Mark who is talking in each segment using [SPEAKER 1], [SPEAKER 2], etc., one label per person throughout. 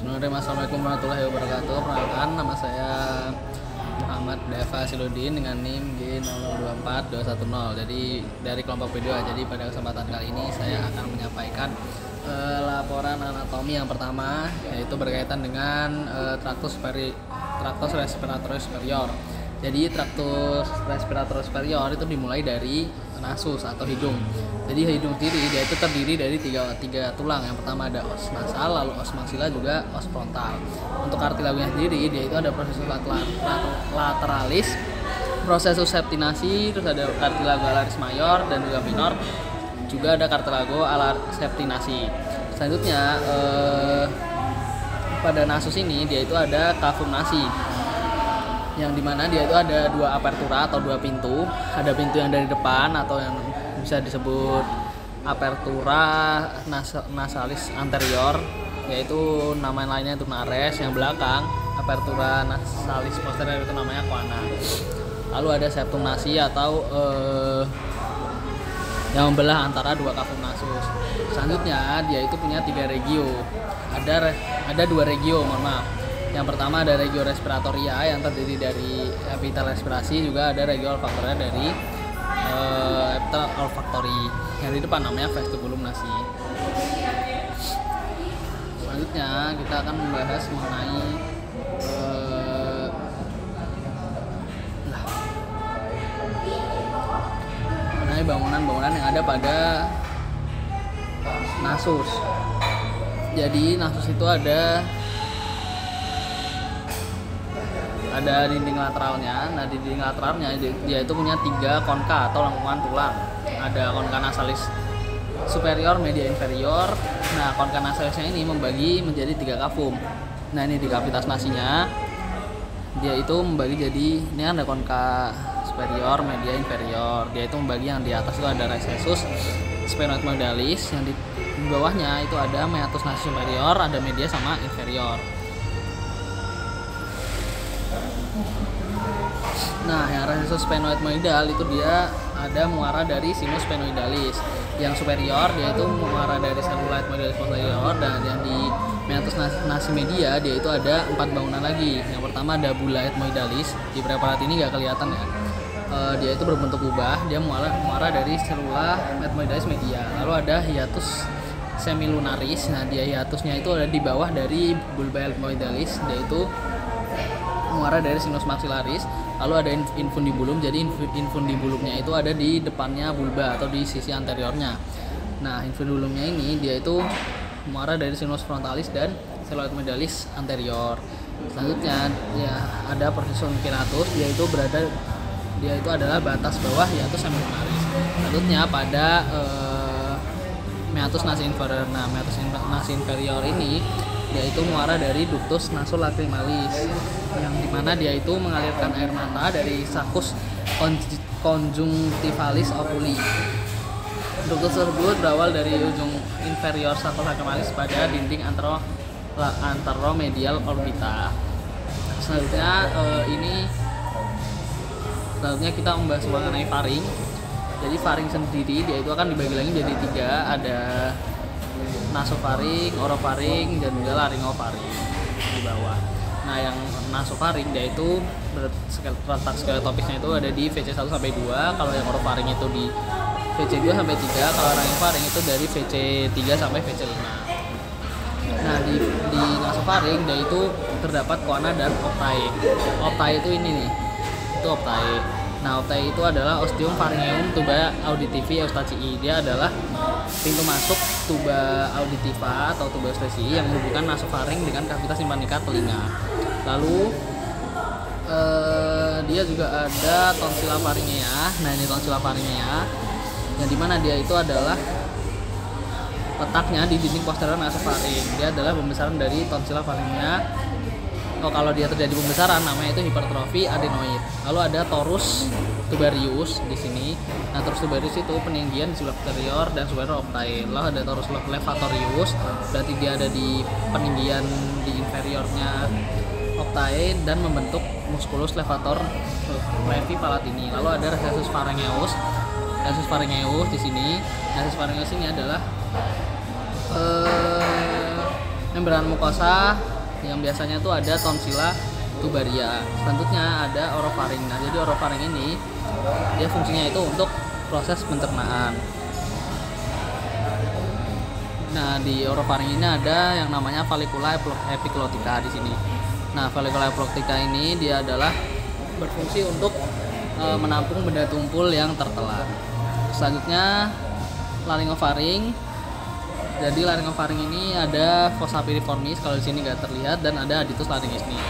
[SPEAKER 1] Bismillahirrahmanirrahim. Assalamualaikum warahmatullahi wabarakatuh. Perkenalkan, nama saya Muhammad Deva Siludin dengan NIM G0024210. Jadi dari kelompok B2. Jadi pada kesempatan kali ini saya akan menyampaikan laporan anatomi yang pertama, yaitu berkaitan dengan traktus respiratoris superior. Jadi traktus respiratoris superior itu dimulai dari nasus atau hidung. Jadi hidung sendiri dia itu terdiri dari tiga tulang. Yang pertama ada os nasal, lalu os maksila, juga os frontal. Untuk kartilagonya sendiri dia itu ada proses lateralis, proses septinasi, terus ada kartilago alaris mayor dan juga minor, juga ada kartilago alar septinasi. Selanjutnya pada nasus ini dia itu ada cavum nasi, yang dimana dia itu ada dua apertura atau dua pintu. Ada pintu yang dari depan atau yang bisa disebut apertura nasalis anterior, yaitu nama lainnya itu nares. Yang belakang apertura nasalis posterior itu namanya coana. Lalu ada septum nasi atau yang membelah antara dua cavum nasus. Selanjutnya dia itu punya tiga regio. Ada dua regio, mohon maaf. Yang pertama ada regio respiratoria yang terdiri dari epitel respirasi, juga ada regio olfaktoria dari epitel olfaktori. Yang di depan namanya vestibulum nasi. Selanjutnya kita akan membahas mengenai bangunan-bangunan yang ada pada nasus. Jadi nasus itu ada dinding lateralnya. Nah, di dinding lateralnya dia itu punya tiga konka atau lengkungan tulang. Ada konka nasalis superior, media, inferior. Nah, konka nasalisnya ini membagi menjadi tiga cavum. Nah, ini di kavitas nasinya dia itu membagi jadi, ini ada konka superior, media, inferior. Dia itu membagi, yang di atas itu ada recessus sphenoidomidalis, yang di bawahnya itu ada meatus nasi superior, ada media sama inferior. Nah, yang recessus sphenoidomidalis itu dia ada muara dari sinus sphenoidalis. Yang superior dia itu muara dari cellula ethmoidalis posterior, dan yang di meatus nasi media dia itu ada 4 bangunan lagi. Yang pertama ada bulla ethmoidalis. Di preparat ini nggak kelihatan ya. Dia itu berbentuk kubah, dia muara dari cellula ethmoidalis media. Lalu ada hiatus semilunaris. Nah, dia hiatusnya itu ada di bawah dari bulba ethmoidalis, dia itu muara dari sinus maxillaris. Lalu ada infundibulum, jadi infundibulumnya itu ada di depannya bulba atau di sisi anteriornya. Nah, infundibulumnya ini dia itu muara dari sinus frontalis dan cellula ethmoidalis anterior. Selanjutnya ya ada processus inclinatus, dia itu adalah batas bawah hiatus semilunaris. Selanjutnya pada meatus nasi inferior. Nah, meatus nasi inferior ini dia itu muara dari ductus nasolacrimalis, yang dimana dia itu mengalirkan air mata dari saccus conjunctivalis oculi. Ductus tersebut berawal dari ujung inferior saccus lacrimalis pada dinding anteromedial orbita. Selanjutnya kita membahas mengenai faring. Jadi faring sendiri dia itu akan dibagi lagi menjadi 3, ada nasofaring, orofaring, dan juga laryngofaring di bawah. Nah, yang nasofaring dia itu letak skeletopisnya itu ada di VC 1 sampai 2. Kalau yang orofaring itu di VC 2 sampai 3, kalau laryngofaring itu dari VC 3 sampai VC 5. Nah, di nasofaring dia itu terdapat coana dan optae. Optae itu ini nih. Itu optae. Nah, optae itu adalah ostium pharyngeum tuba auditivi eustachii. Dia adalah pintu masuk tuba auditiva atau tuba eustachii yang menghubungkan nasofaring dengan kavitas simpanika telinga. Lalu dia juga ada tonsilla pharyngea. Nah, ini tonsilla pharyngea, yang dimana dia itu adalah letaknya di dinding posterior nasofaring. Dia adalah pembesaran dari tonsilla pharyngea. Kalau dia terjadi pembesaran namanya itu hipertrofi adenoid. Lalu ada torus tubarius di sini. Nah, torus tubarius itu peninggian di sebelah posterior dan superior optae. Lalu ada torus levatorius, berarti dia ada di peninggian di inferiornya optae dan membentuk musculus levator levi palatini. Lalu ada recessus pharyngeus. Recessus pharyngeus di sini. Recessus pharyngeus ini adalah membran mukosa yang biasanya tuh ada tonsilla tubaria. Selanjutnya ada orofaring. Nah, jadi orofaring ini dia fungsinya itu untuk proses pencernaan. Nah, di orofaring ini ada yang namanya valvula epiglotika di sini. Nah, valvula epiglotika ini dia adalah berfungsi untuk menampung benda tumpul yang tertelan. Selanjutnya laryngofaring. Jadi laryngofaring ini ada fossa piriformis, kalau di sini nggak terlihat, dan ada adductus laryngis nih.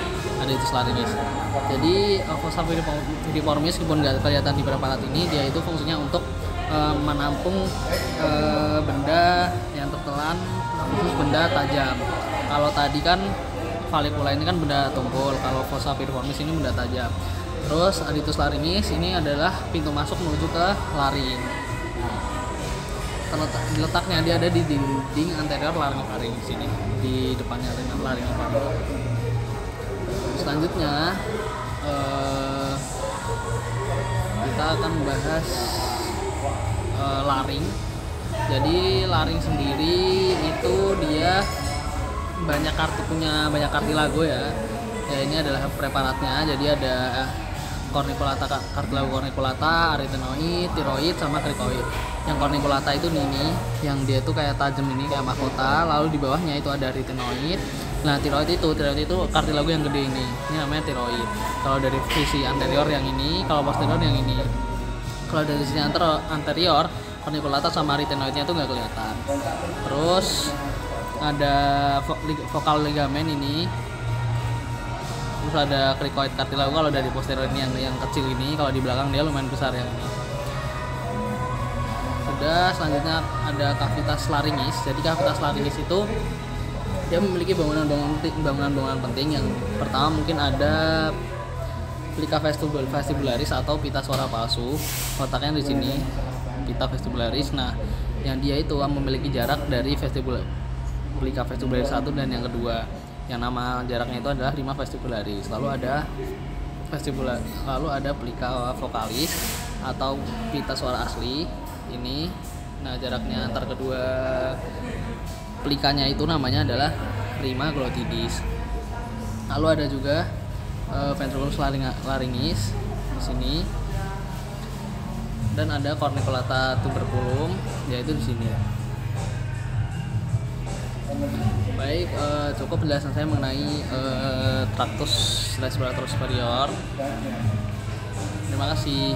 [SPEAKER 1] Adductus laryngis. Jadi fossa piriformis meskipun nggak kelihatan di beberapa alat ini, dia itu fungsinya untuk menampung benda yang tertelan, khusus benda tajam. Kalau tadi kan valvula ini kan benda tumpul, kalau fossa piriformis ini benda tajam. Terus adductus laryngis ini adalah pintu masuk menuju ke laring. Letaknya dia ada di dinding anterior laryngofaring di sini, di depannya laryngofaring. Selanjutnya kita akan membahas laring. Jadi laring sendiri itu dia punya banyak kartilago ya. Ya, ini adalah preparatnya. Jadi ada kartilago corniculata, arytenoid, tiroid, sama cricoid. Yang corniculata itu ini, yang dia tuh kayak tajam ini, kayak mahkota. Lalu di bawahnya itu ada arytenoid. Nah, tiroid itu kartilago yang gede ini. Ini namanya tiroid. Kalau dari sisi anterior yang ini, kalau posterior yang ini. Kalau dari sisi anterior, corniculata sama arytenoidnya tuh nggak kelihatan. Terus ada vokal ligamen ini. Terus ada cricoid cartilago kalau dari posterior ini yang kecil ini, kalau di belakang dia lumayan besar yang ini. Sudah, selanjutnya ada cavitas laryngis. Jadi cavitas laryngis itu dia memiliki bangunan penting. Yang pertama mungkin ada plica vestibularis atau pita suara palsu. Letaknya di sini, pita vestibularis. Nah, yang dia itu memiliki jarak dari plica vestibularis 1 dan yang kedua. Yang nama jaraknya itu adalah 5 vestibularis. Lalu ada plica vocalis atau pita suara asli ini. Nah, jaraknya antar kedua plikanya itu namanya adalah rima glottidis. Lalu ada juga ventriculus laryngis di sini. Dan ada corniculata tuberculum, yaitu di sini. Baik, cukup penjelasan saya mengenai tractus respirator superior. Terima kasih.